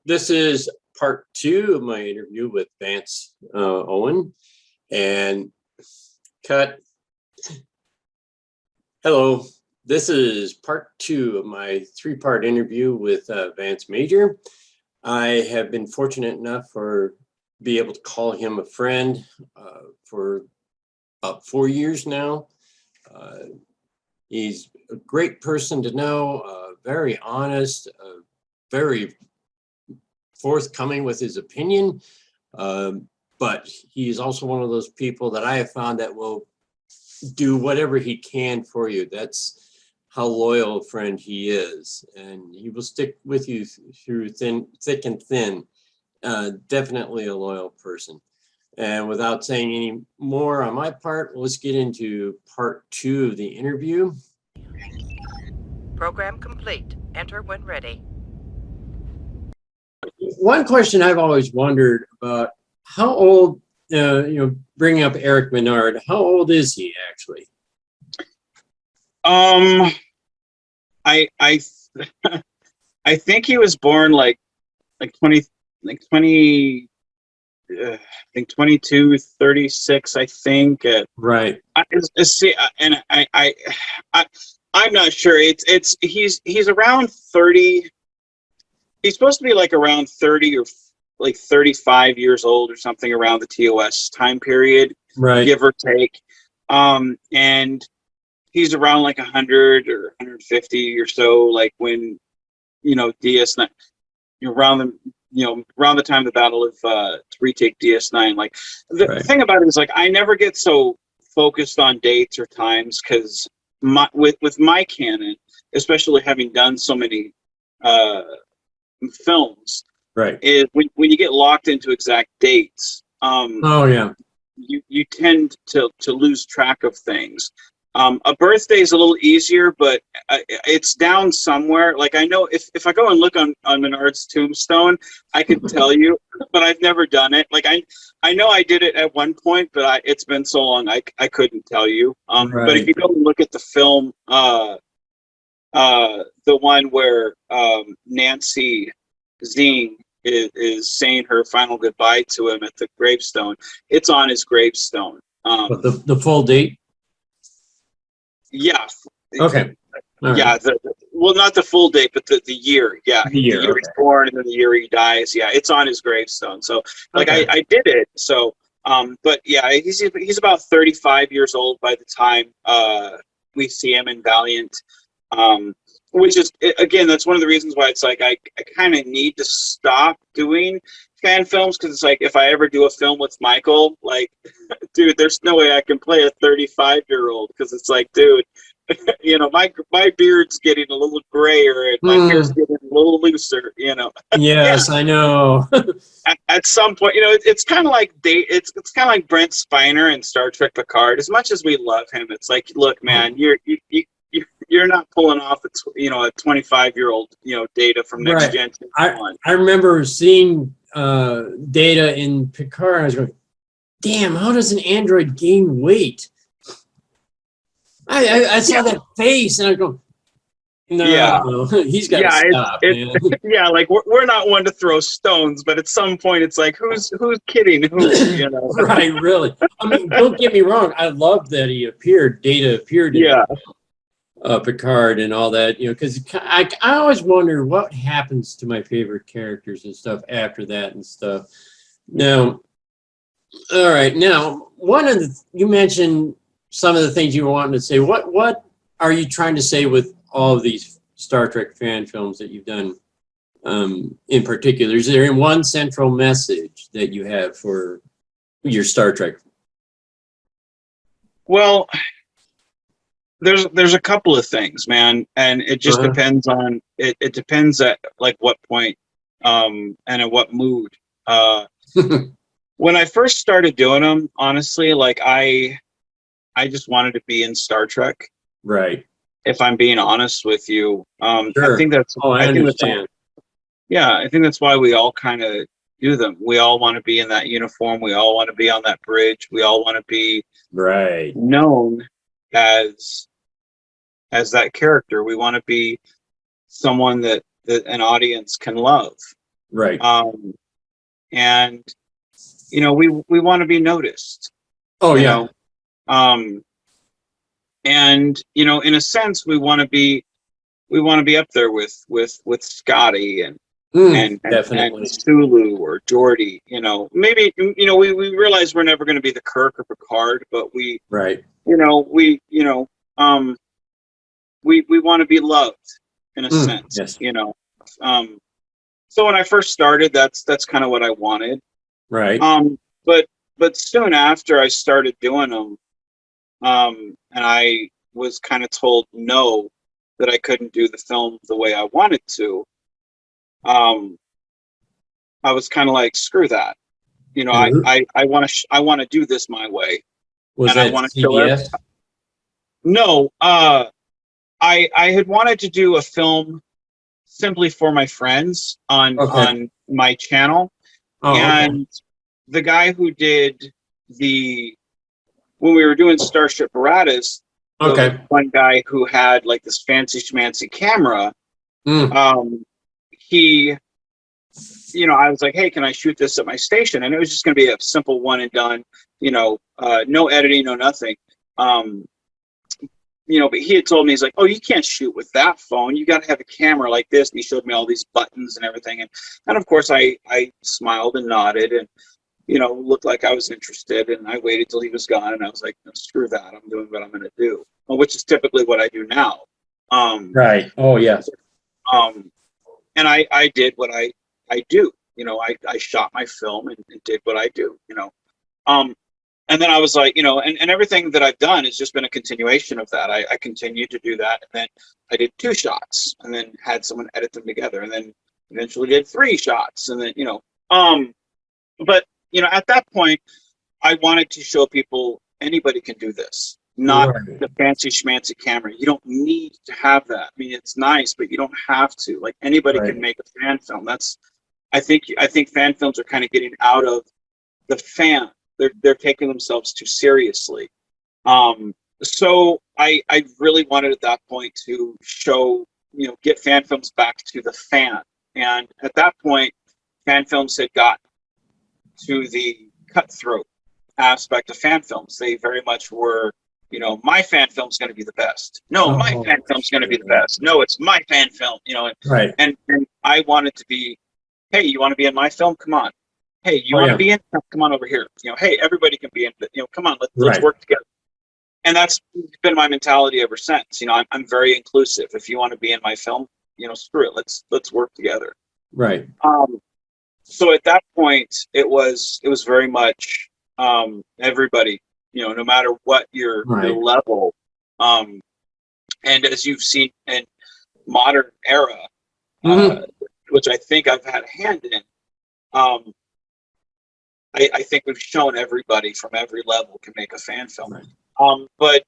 This is part two of my interview with Vance Owen. And cut. Hello. This is part two of my three-part interview with Vance Major. I have been fortunate enough to be able to call him a friend for about 4 years now. He's a great person to know, very honest, very forthcoming with his opinion, but he's also one of those people that I have found that will do whatever he can for you. That's how loyal a friend he is, and he will stick with you through thick and thin. Definitely a loyal person. And without saying any more on my part, let's get into part two of the interview. Program complete. Enter when ready. One question I've always wondered about, how old, bringing up Eric Menard, how old is he actually? I I think he was born like 20, I think 22, 36, I think. Right. I'm not sure. He's around 30. He's supposed to be like around 30 or like 35 years old or something around the TOS time period, right, give or take. And he's around like 100 or 150 or so, like when, DS9, around the time of the battle of to retake DS9. Like the thing about it is, like, I never get so focused on dates or times, because with my canon, especially having done so many films, right, is when you get locked into exact dates, you tend to lose track of things. A birthday is a little easier, but it's down somewhere. Like, I know if I go and look on Menard's tombstone, I can tell you, but I've never done it. Like, I know I did it at one point, but it's been so long I couldn't tell you. But if you go and look at the film, the one where Nancy Zing is saying her final goodbye to him at the gravestone, it's on his gravestone. But the full date? Yeah. Okay. Yeah. Well, not the full date, but the year. Yeah. The year he's born and then the year he dies. Yeah. It's on his gravestone. So, like, I did it. So, but yeah, he's about 35 years old by the time we see him in Valiant. Which is, again, that's one of the reasons why it's like I kind of need to stop doing fan films, because it's like, if I ever do a film with Michael, like, dude, there's no way I can play a 35-year-old, because it's like, dude, my beard's getting a little grayer and my hair's getting a little looser, Yes, yeah. I know. At some point, it's kind of like it's kind of like Brent Spiner in Star Trek Picard. As much as we love him, it's like, look, man, you're not pulling off a 25-year-old Data from Next Gen. I remember seeing Data in Picard, and I was going, damn, how does an android gain weight? I saw that face, and I go, no, he's got to stop. Yeah, like, we're not one to throw stones, but at some point it's like, who's kidding who, Right, really. I mean, don't get me wrong, I love that Data appeared in Picard and all that, because I always wonder what happens to my favorite characters and stuff after that and stuff. Now, all right, now, you mentioned some of the things you were wanting to say. What are you trying to say with all of these Star Trek fan films that you've done in particular? Is there one central message that you have for your Star Trek? Well, there's a couple of things, man, and it just depends on it depends at like what point and in what mood. When I first started doing them, honestly, like, I just wanted to be in Star Trek, right? If I'm being honest with you, sure. I think that's I understand. I think that's why we all kind of do them. We all want to be in that uniform. We all want to be on that bridge. We all want to be known as that character. We want to be someone that an audience can love. Right. And we want to be noticed. Oh, you yeah. know. And in a sense, we want to be up there with Scotty and Definitely. Sulu or Geordie. Maybe we realize we're never going to be the Kirk or Picard, but we Right. We want to be loved in a sense. Yes. So when I first started, that's kind of what I wanted. Right. But soon after I started doing them, and I was kind of told no, that I couldn't do the film the way I wanted to. I was kind of like, screw that. I want to do this my way. Was and I that want to show CBS? No, I had wanted to do a film simply for my friends on my channel. And the guy who did when we were doing Starship Paratus, the one guy who had like this fancy schmancy camera, he, I was like, hey, can I shoot this at my station? And it was just going to be a simple one and done, no editing, no nothing. But he had told me, he's like, oh, you can't shoot with that phone. You got to have a camera like this. And he showed me all these buttons and everything. And of course I smiled and nodded and, looked like I was interested. And I waited till he was gone. And I was like, no, screw that. I'm doing what I'm going to do, which is typically what I do now. Right. Oh, yes. And I did what I do. I shot my film and did what I do, And then I was like, and everything that I've done has just been a continuation of that. I continued to do that. And then I did 2 shots and then had someone edit them together and then eventually did 3 shots. And then, but, at that point, I wanted to show people anybody can do this, not the fancy schmancy camera. You don't need to have that. I mean, it's nice, but you don't have to. Like anybody can make a fan film. I think fan films are kind of getting out of the fan. They're taking themselves too seriously. So I really wanted at that point to show, get fan films back to the fan. And at that point, fan films had gotten to the cutthroat aspect of fan films. They very much were, my fan film's going to be the best. No, my fan film's going to be the best. No, it's my fan film, and I wanted to be, hey, you want to be in my film? Come on. Hey, you want to be in? Come on over here. Hey, everybody can be in. Come on, let's work together. And that's been my mentality ever since. I'm very inclusive. If you want to be in my film, screw it. Let's work together. Right. So at that point, it was very much everybody. No matter what your level. And as you've seen in modern era, which I think I've had a hand in. I think we've shown everybody from every level can make a fan film. Right. But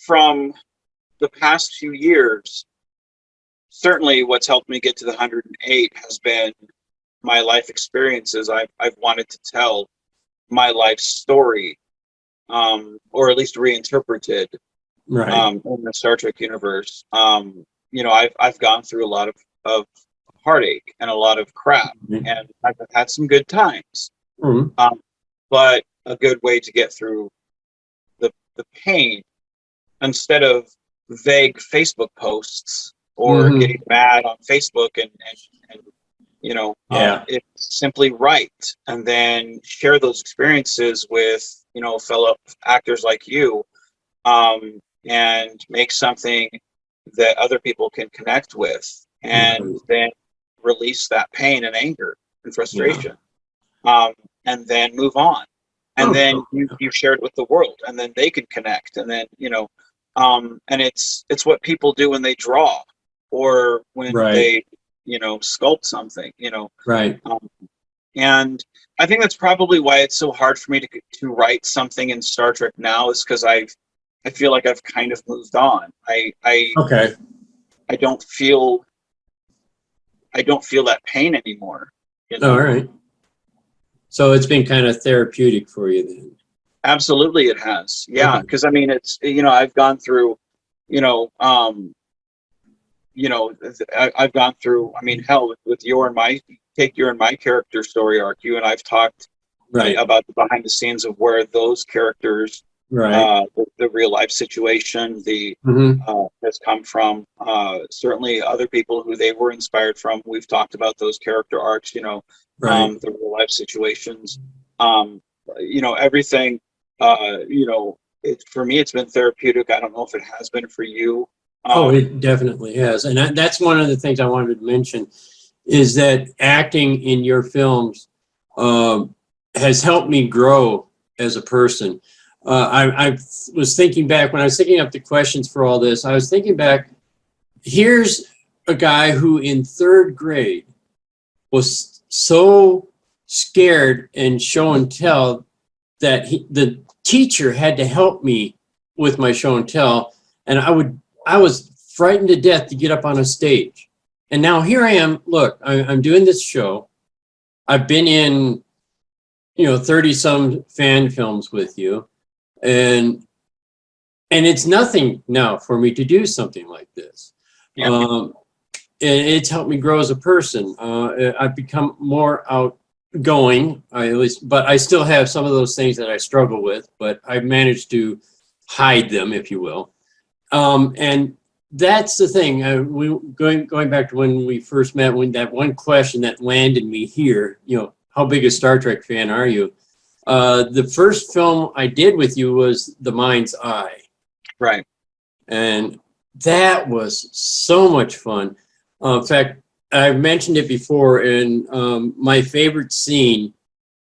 from the past few years, certainly what's helped me get to the 108 has been my life experiences. I've wanted to tell my life story, or at least reinterpreted, in the Star Trek universe. I've gone through a lot of heartache and a lot of crap, and I've had some good times. But a good way to get through the pain, instead of vague Facebook posts or getting mad on Facebook and it's simply write and then share those experiences with fellow actors like you, and make something that other people can connect with, and then release that pain and anger and frustration. And then move on, and then you share it with the world, and then they can connect, and then and it's what people do when they draw or when they sculpt something, and I think that's probably why it's so hard for me to write something in Star Trek now, is because I feel like I've kind of moved on. I don't feel that pain anymore. All right. So it's been kind of therapeutic for you then. Absolutely, it has. Yeah, because I mean, it's I've gone through, I've gone through, I mean, hell, with your and my character story arc, you and I've talked Right. about the behind the scenes of where those characters, Right. the real life situation, has come from. Certainly other people who they were inspired from. We've talked about those character arcs, Right. the real life situations, everything, for me, it's been therapeutic. I don't know if it has been for you. Oh, it definitely has. And that's one of the things I wanted to mention is that acting in your films has helped me grow as a person. I was thinking back when I was thinking up the questions for all this, I was thinking back, here's a guy who in third grade was so scared and show and tell that the teacher had to help me with my show and tell. And I was frightened to death to get up on a stage. And now here I am, look, I'm doing this show. I've been in, 30 some fan films with you. And it's nothing now for me to do something like this. Yeah. And it's helped me grow as a person. I've become more outgoing, but I still have some of those things that I struggle with, but I've managed to hide them, if you will. And that's the thing. Going back to when we first met, when that one question that landed me here, how big a Star Trek fan are you? The first film I did with you was The Mind's Eye. Right. And that was so much fun. In fact, I've mentioned it before, and my favorite scene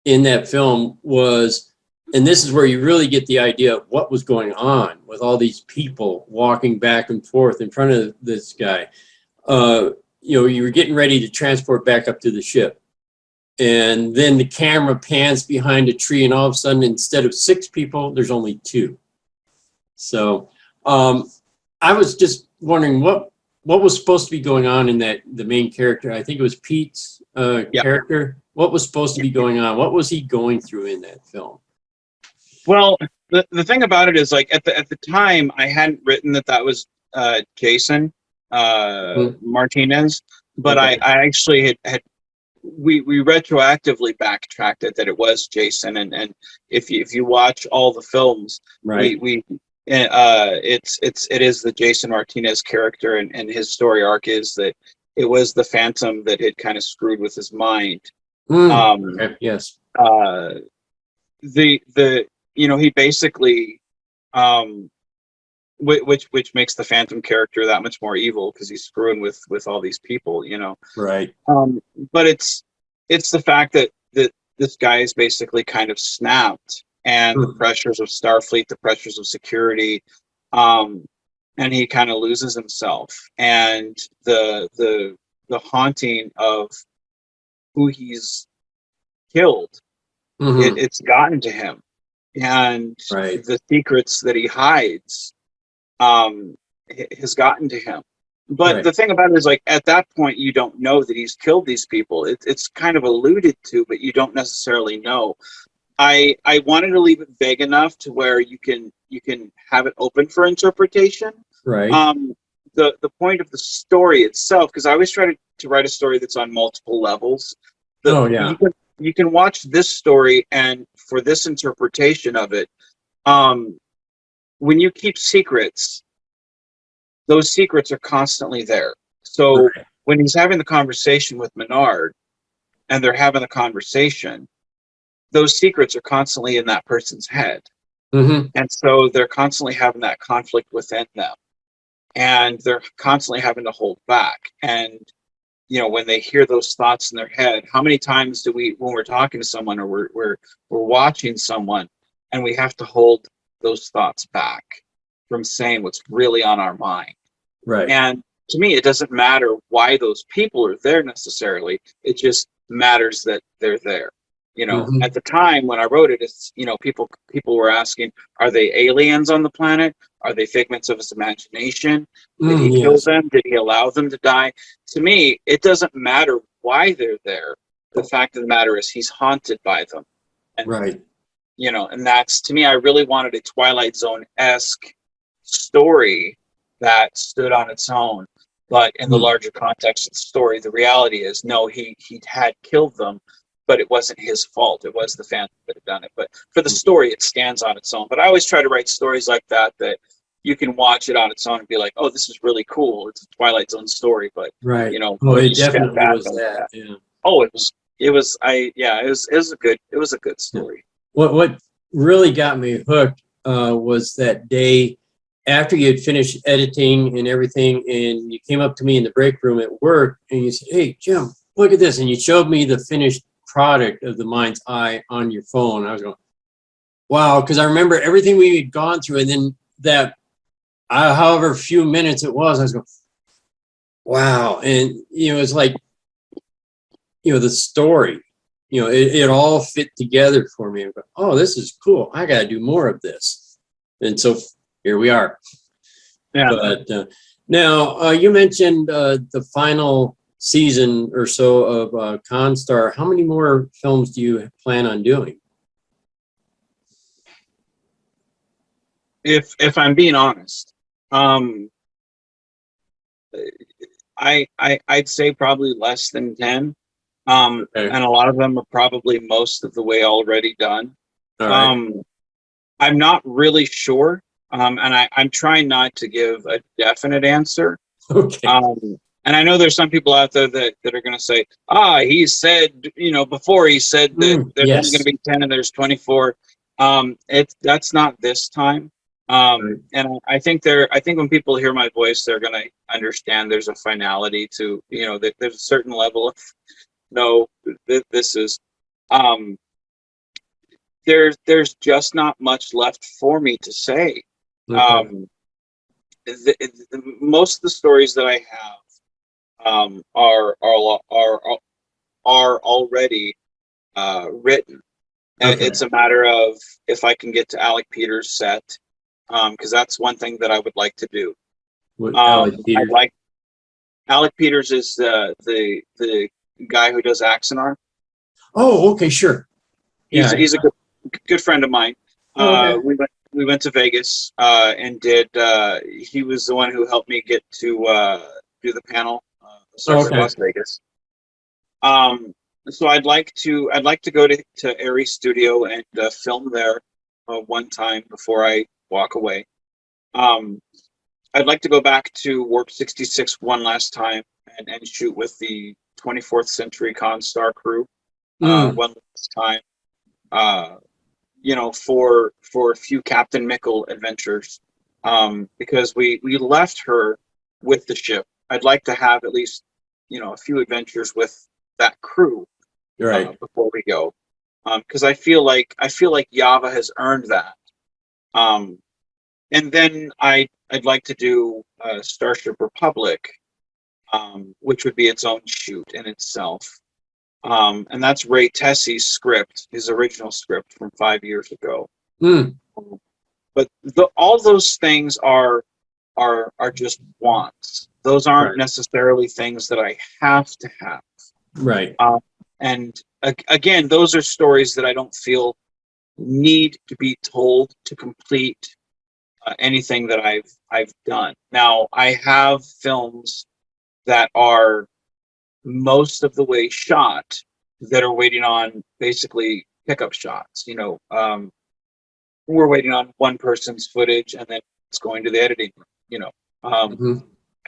in that film was, and this is where you really get the idea of what was going on with all these people walking back and forth in front of this guy. You were getting ready to transport back up to the ship. And then the camera pans behind a tree, and all of a sudden, instead of 6 people, there's only 2. So I was just wondering what was supposed to be going on in the main character. I think it was Pete's character. What was supposed to be going on? What was he going through in that film? Well, the thing about it is, like, at the time, I hadn't written that was Jason Martinez, but okay. I actually had we retroactively backtracked it that it was Jason, and if you watch all the films, right, it is the Jason Martinez character, and his story arc is that it was the Phantom that had kind of screwed with his mind. Okay. Yes. He basically, which makes the Phantom character that much more evil because he's screwing with all these people, Right. But it's the fact that this guy is basically kind of snapped, and the pressures of Starfleet, the pressures of security, and he kind of loses himself, and the haunting of who he's killed, it's gotten to him, and right. the secrets that he hides has gotten to him. But right. The thing about it is, like, at that point, you don't know that he's killed these people. It's kind of alluded to, but you don't necessarily know. I wanted to leave it vague enough to where you can have it open for interpretation. Right. The point of the story itself, because I always try to write a story that's on multiple levels. You can watch this story, and for this interpretation of it, when you keep secrets, those secrets are constantly there. So right. When he's having the conversation with Menard, and they're having the conversation, those secrets are constantly in that person's head. And so they're constantly having that conflict within them, and they're constantly having to hold back. And when they hear those thoughts in their head, how many times do we, when we're talking to someone or we're watching someone, and we have to hold those thoughts back from saying what's really on our mind? Right. And to me, it doesn't matter why those people are there necessarily. It just matters that they're there. At the time when I wrote it, it's, people were asking, are they aliens on the planet? Are they figments of his imagination? Did he kill them? Did he allow them to die? To me, it doesn't matter why they're there. The fact of the matter is he's haunted by them. And, right. And that's, to me, I really wanted a Twilight Zone-esque story that stood on its own. But in the larger context of the story, the reality is, no, he had killed them, but it wasn't his fault. It was the Phantom that had done it. But for the story, it stands on its own. But I always try to write stories like that you can watch it on its own and be like, oh, this is really cool. It's a Twilight Zone story, but right. you know, Oh, it you step definitely back was on that. Yeah. Oh, it was it was a good story. What really got me hooked was that day after you had finished editing and everything, and you came up to me in the break room at work, and you said, "Hey, Jim, look at this," and you showed me the finished product of The Mind's Eye on your phone. I was going, "Wow," because I remember everything we had gone through, and then that, however few minutes it was, I was going, "Wow," and it's like, the story. It all fit together for me. Go, oh, this is cool. I got to do more of this. And so here we are. Yeah. But now you mentioned the final season or so of Constar. How many more films do you plan on doing? If I'm being honest, I'd say probably less than 10. Okay. And a lot of them are probably most of the way already done. All right. I'm not really sure. And I'm trying not to give a definite answer. Okay. And I know there's some people out there that are going to say, he said, before he said that there's only going to be 10 and there's 24. That's not this time. And I think when people hear my voice, they're going to understand there's a finality to, that there's a certain level of, no, this is, there's just not much left for me to say. Okay. Most of the stories that I have are already written. Okay. It's a matter of if I can get to Alec Peters' set, because that's one thing that I would like to do. Alec Peters. Alec Peters is the guy who does Axanar. Oh, okay, sure. He's a good friend of mine. Okay. We went to Vegas and did. He was the one who helped me get to do the panel. Las Vegas. So I'd like to go to Airy Studio and film there one time before I walk away. I'd like to go back to Warp 66 one last time and shoot with the 24th Century Constar crew one last time. For a few Captain Mickle adventures, because we left her with the ship. I'd like to have at least a few adventures with that crew before we go, because I feel like Yava has earned that. And then I'd like to do Starship Republic, which would be its own shoot in itself. And that's Ray Tessie's script, his original script from 5 years ago. But all those things are just wants. Those aren't necessarily things that I have to have. Right. And again, those are stories that I don't feel need to be told to complete anything that I've done. Now, I have films that are most of the way shot that are waiting on basically pickup shots. We're waiting on one person's footage and then it's going to the editing room,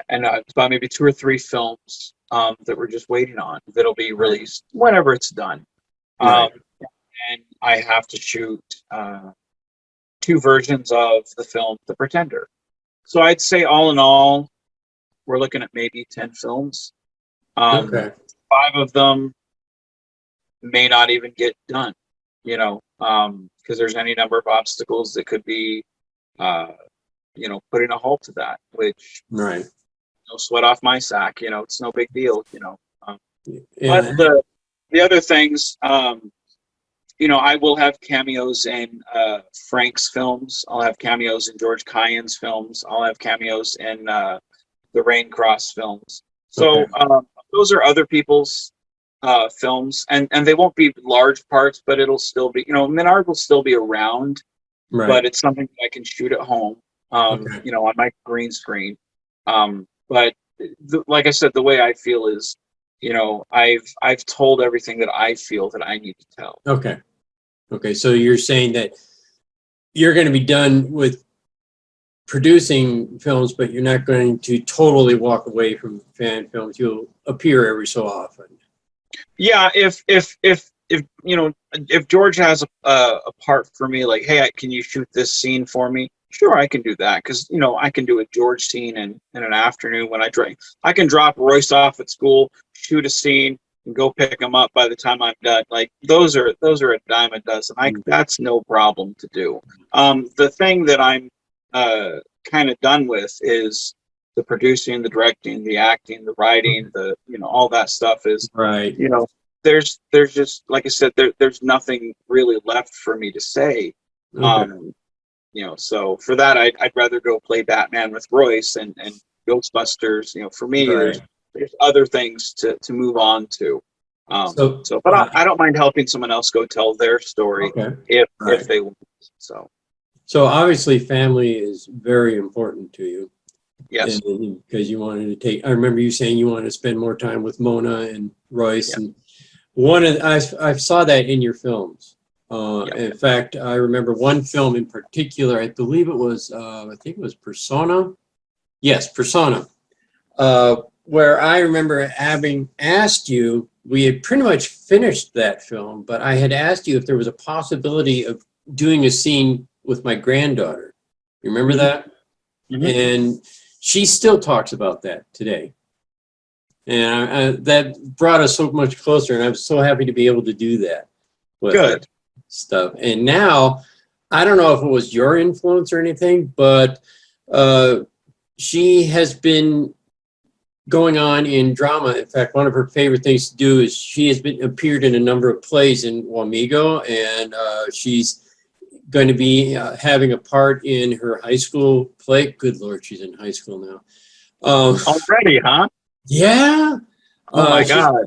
and it's about maybe 2 or 3 films that we're just waiting on that'll be released whenever it's done. And I have to shoot 2 versions of the film The Pretender. So I'd say all in all, we're looking at maybe 10 films. 5 of them may not even get done, because there's any number of obstacles that could be, putting a halt to that, which, no sweat off my sack, it's no big deal, But the other things, I will have cameos in Frank's films. I'll have cameos in George Cayenn's films. I'll have cameos in the Raincross films. So those are other people's films, and they won't be large parts, but it'll still be, Menard will still be around, but it's something that I can shoot at home, on my green screen. But like I said, the way I feel is, I've told everything that I feel that I need to tell. Okay. So you're saying that you're going to be done with producing films, but you're not going to totally walk away from fan films. You'll appear every so often. Yeah, if George has a part for me, like, hey, can you shoot this scene for me? Sure, I can do that, because I can do a George scene in an afternoon when I drink. I can drop Royce off at school, shoot a scene, and go pick him up by the time I'm done. Like, those are a dime a dozen. That's no problem to do. The thing that I'm kind of done with is the producing, the directing, the acting, the writing, the all that stuff is right. There's just, like I said, there's nothing really left for me to say. Okay. So for that, I'd rather go play Batman with Royce and Ghostbusters. For me, Right. there's other things to move on to. But I don't mind helping someone else go tell their story if they want. So obviously, family is very important to you. Yes. Because you wanted to take. I remember you saying you wanted to spend more time with Mona and Royce, and I saw that in your films. In fact, I remember one film in particular. I believe it was. I think it was Persona. Yes, Persona. Where I remember having asked you. We had pretty much finished that film, but I had asked you if there was a possibility of doing a scene with my granddaughter. You remember that? Mm-hmm. And she still talks about that today. And that brought us so much closer, and I'm so happy to be able to do that with Good stuff. And now, I don't know if it was your influence or anything, but she has been going on in drama. In fact, one of her favorite things to do is she has appeared in a number of plays in Wamego, and she's going to be having a part in her high school play. Good Lord, she's in high school now. Already, huh? Yeah. Oh my God.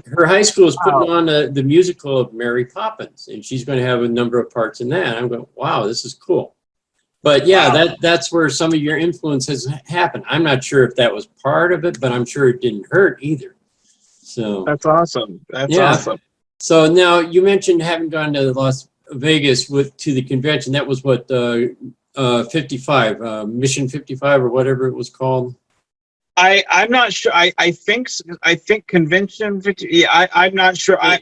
Her high school is putting on the musical of Mary Poppins, and she's going to have a number of parts in that. I'm going, wow, this is cool. But yeah, that's where some of your influence has happened. I'm not sure if that was part of it, but I'm sure it didn't hurt either. So that's awesome. That's awesome. So now you mentioned having gone to Las Vegas to the convention. That was what 55, Mission 55 or whatever it was called. I'm not sure. I think convention 50. Yeah, I'm not sure. I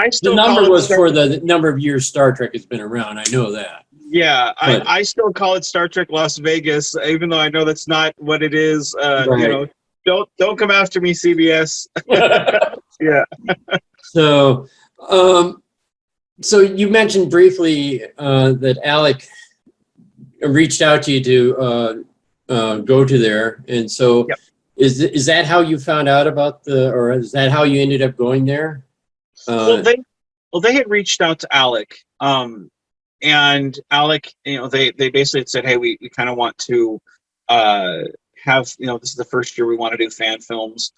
still the number was for the number of years Star Trek has been around. I know that. Yeah, I still call it Star Trek Las Vegas, even though I know that's not what it is. Right. Don't come after me, CBS. Yeah. So you mentioned briefly that Alec reached out to you to go to there, and so is that how you found out about or is that how you ended up going there? Well, they had reached out to Alec, and Alec, they basically said, hey, we kind of want to have, this is the first year we want to do fan films.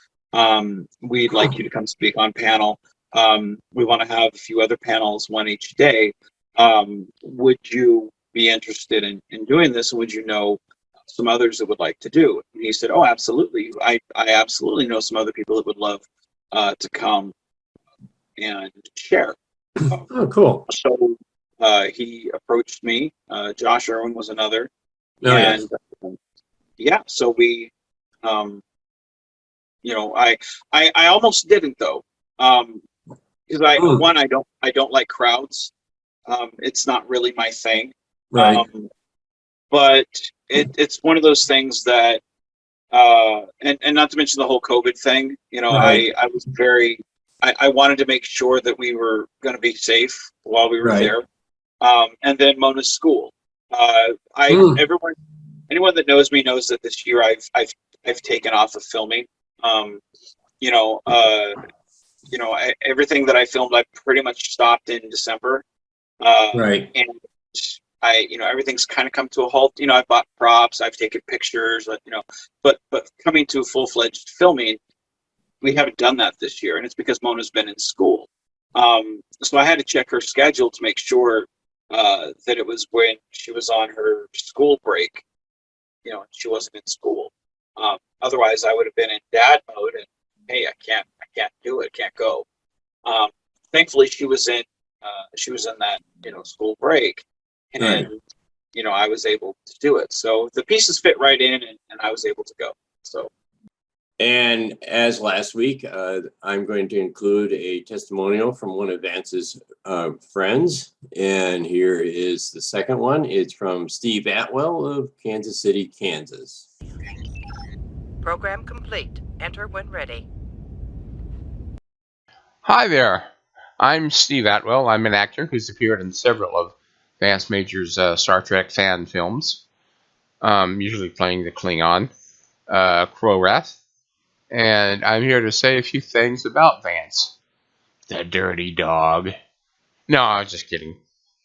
We'd like you to come speak on panel. We want to have a few other panels, one each day. Would you be interested in doing this? And would you know some others that would like to do? And he said, oh, absolutely. I absolutely know some other people that would love to come and share. Oh, cool. So he approached me. Josh Irwin was another. Oh, and so we, I almost didn't though. Because I don't like crowds. It's not really my thing. Right. But it's one of those things that, and not to mention the whole COVID thing, right. I was I wanted to make sure that we were going to be safe while we were there. And then Mona's school. Anyone that knows me knows that this year I've taken off of filming. Everything that I filmed, I pretty much stopped in December. Right. And everything's kind of come to a halt. I've bought props, I've taken pictures, but coming to full-fledged filming, we haven't done that this year, and it's because Mona's been in school. So I had to check her schedule to make sure that it was when she was on her school break, she wasn't in school. Otherwise, I would have been in dad mode, and hey, I can't do it, can't go. Thankfully, she was in that school break, and Right. I was able to do it. So the pieces fit right in, and I was able to go. So. And as last week, I'm going to include a testimonial from one of Vance's friends. And here is the second one. It's from Steve Atwell of Kansas City, Kansas. Program complete. Enter when ready. Hi there. I'm Steve Atwell. I'm an actor who's appeared in several of Vance Major's Star Trek fan films, usually playing the Klingon, Krorath. And I'm here to say a few things about Vance. The dirty dog. No, I was just kidding.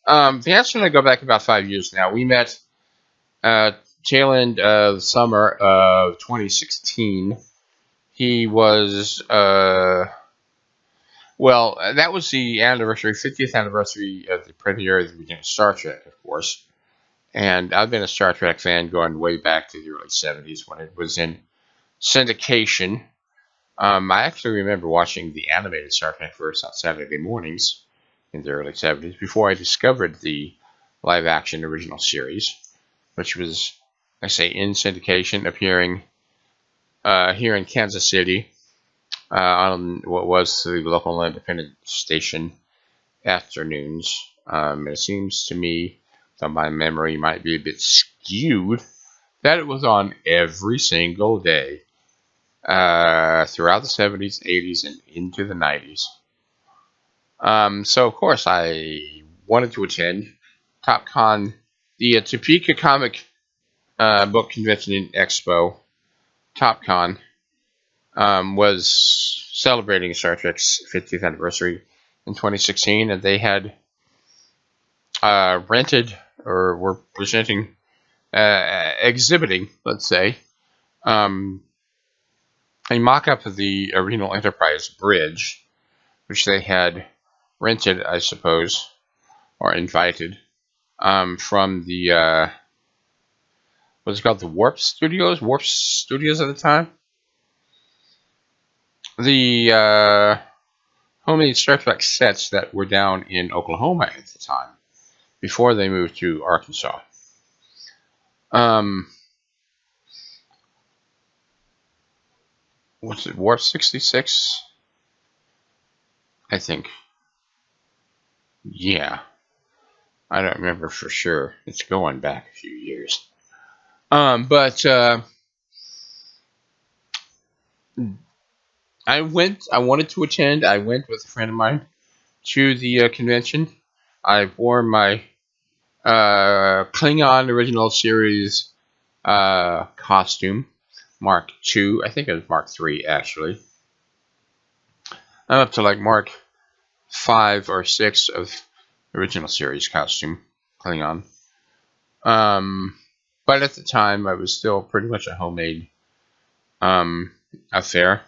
Vance and I go back about 5 years now. We met tail end of summer of 2016. He was, that was the 50th anniversary of the premiere of the beginning of Star Trek, of course. And I've been a Star Trek fan going way back to the early 70s when it was in syndication. I actually remember watching the animated Star Trek first on Saturday mornings in the early 70s before I discovered the live-action original series, which was, I say, in syndication, appearing here in Kansas City on what was the local independent station afternoons. It seems to me that my memory might be a bit skewed that it was on every single day. Throughout the 70s, 80s, and into the 90s. So, of course, I wanted to attend TopCon, the Topeka Comic Book Convention and Expo. TopCon was celebrating Star Trek's 50th anniversary in 2016, and they had rented or were presenting, exhibiting, let's say, a mock-up of the original Enterprise bridge, which they had rented, I suppose, or invited, from the, what's it called, the Warp Studios at the time? The homemade Star Trek sets that were down in Oklahoma at the time, before they moved to Arkansas. What's it, Warp 66? I think. Yeah. I don't remember for sure. It's going back a few years. But I wanted to attend. I went with a friend of mine to the convention. I wore my Klingon original series costume, Mark II. I think it was Mark III, actually. I'm up to like Mark 5 or 6 of original series costume, Klingon. But at the time, I was still pretty much a homemade affair.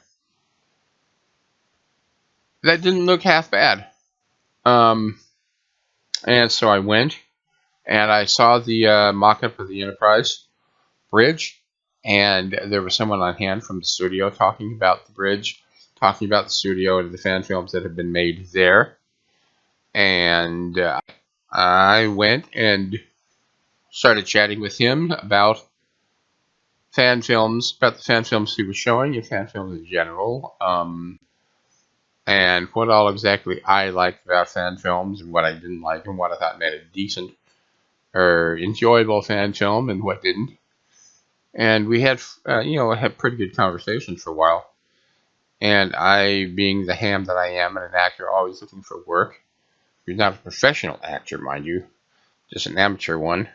That didn't look half bad. And so I went, and I saw the mock-up of the Enterprise bridge, and there was someone on hand from the studio talking about the bridge, talking about the studio and the fan films that have been made there. And I went and started chatting with him about fan films, about the fan films he was showing, and fan films in general, and what all exactly I liked about fan films, and what I didn't like, and what I thought made a decent or enjoyable fan film, and what didn't. And we had, had pretty good conversation for a while. And I, being the ham that I am, and an actor always looking for work, you're not a professional actor, mind you, just an amateur one.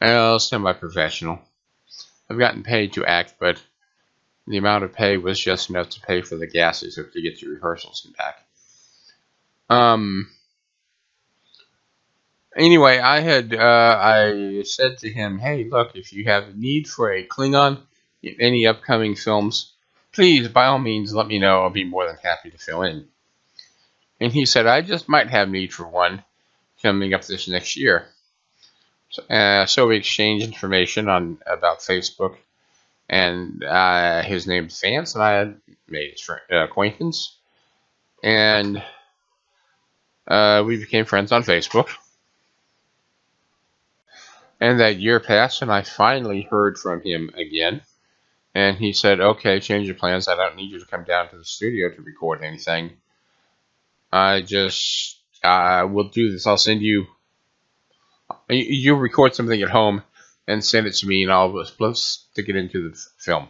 Well, semi-professional. I've gotten paid to act, but the amount of pay was just enough to pay for the gases to get to rehearsals and back. Anyway, I said to him, hey, look, if you have a need for a Klingon in any upcoming films, please, by all means, let me know. I'll be more than happy to fill in. And he said, I just might have need for one coming up this next year. So we exchanged information about Facebook, and his name's Vance, and I had made his acquaintance, and we became friends on Facebook. And that year passed, and I finally heard from him again. And he said, okay, change your plans. I don't need you to come down to the studio to record anything. I just will do this. I'll send you, you'll record something at home and send it to me, and I'll stick it into the film.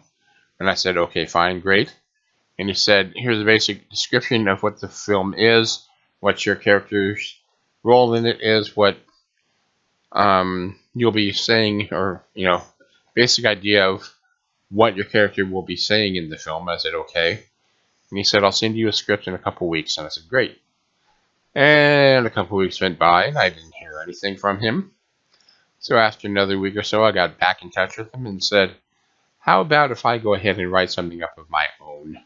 And I said, okay, fine, great. And he said, here's a basic description of what the film is, what your character's role in it is, what you'll be saying, or, basic idea of what your character will be saying in the film. I said, okay. And he said, I'll send you a script in a couple weeks. And I said, great. And a couple weeks went by, and I didn't hear anything from him. So after another week or so, I got back in touch with him and said, how about if I go ahead and write something up of my own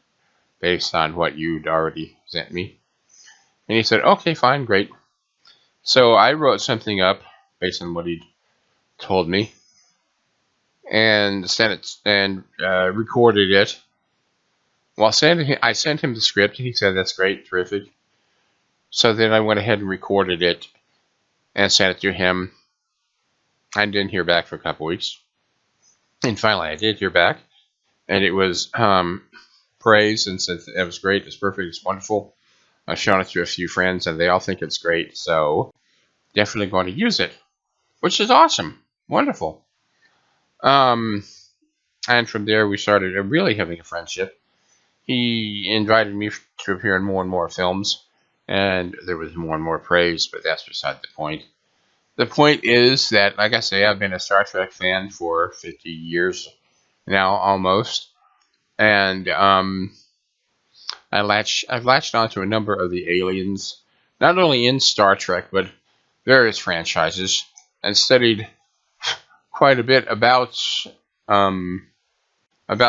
based on what you'd already sent me? And he said, okay, fine, great. So I wrote something up based on what he'd told me, and sent it and recorded it. Well, I sent him the script, and he said, that's great, terrific. So then I went ahead and recorded it and sent it to him. I didn't hear back for a couple weeks. And finally I did hear back, and it was praise, and said it was great, it's perfect, it's wonderful. I've shown it to a few friends, and they all think it's great, so definitely going to use it, which is awesome, wonderful. And from there we started really having a friendship. He invited me to appear in more and more films, and there was more and more praise, but that's beside the point. The point is that, like I say, I've been a Star Trek fan for 50 years now, almost, and I've latched onto a number of the aliens, not only in Star Trek, but various franchises, and studied quite a bit about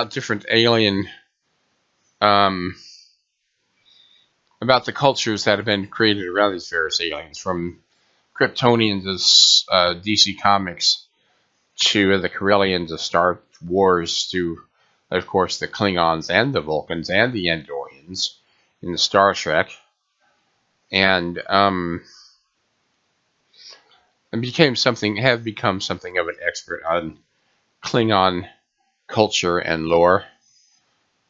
different alien, about the cultures that have been created around these various aliens, from Kryptonians of DC Comics to the Corellians of Star Wars to, of course, the Klingons and the Vulcans and the Andorians in the Star Trek, and have become something of an expert on Klingon culture and lore.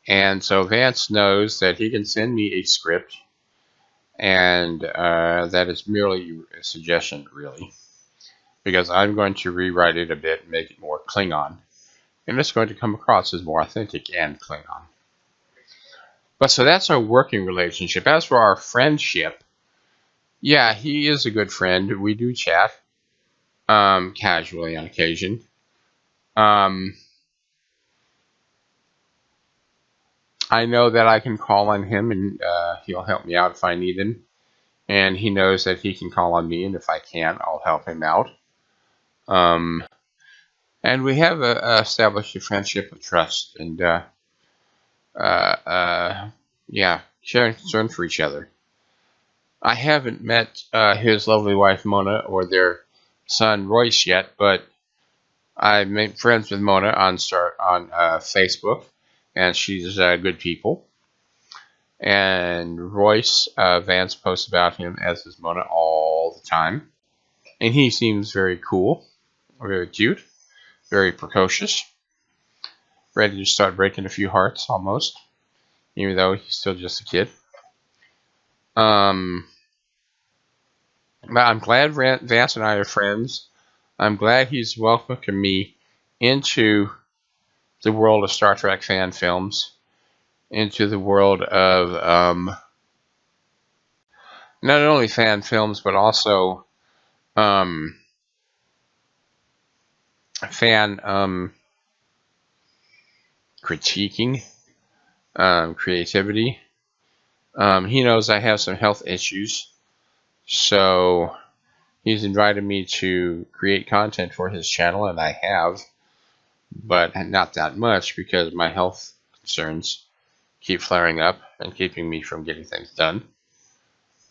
And so Vance knows that he can send me a script, and that is merely a suggestion, really, because I'm going to rewrite it a bit and make it more Klingon, and it's going to come across as more authentic and Klingon. But so that's our working relationship. As for our friendship, yeah, he is a good friend. We do chat casually on occasion. I know that I can call on him, and he'll help me out if I need him. And he knows that he can call on me, and if I can't, I'll help him out. And we have established a friendship of trust, and sharing concern for each other. I haven't met his lovely wife Mona or their son Royce yet, but I made friends with Mona on Facebook, and she's good people. And Royce, Vance posts about him, as does Mona, all the time. And he seems very cool, very cute, very precocious, ready to start breaking a few hearts almost, even though he's still just a kid. But I'm glad Vance and I are friends. I'm glad he's welcomed me into the world of Star Trek fan films, into the world of not only fan films, but also fan critiquing, creativity. He knows I have some health issues, so he's invited me to create content for his channel, and I have, but not that much because my health concerns keep flaring up and keeping me from getting things done.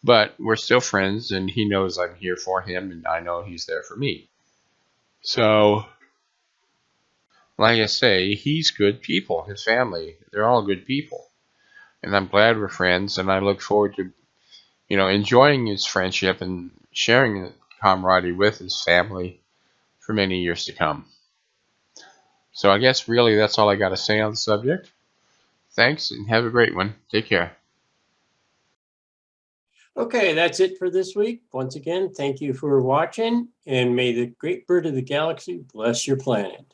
But we're still friends, and he knows I'm here for him, and I know he's there for me. So like I say, he's good people. His family, they're all good people. And I'm glad we're friends, and I look forward to, enjoying his friendship and sharing the camaraderie with his family for many years to come. So I guess really that's all I got to say on the subject. Thanks, and have a great one. Take care. Okay, that's it for this week. Once again, thank you for watching, and may the great bird of the galaxy bless your planet.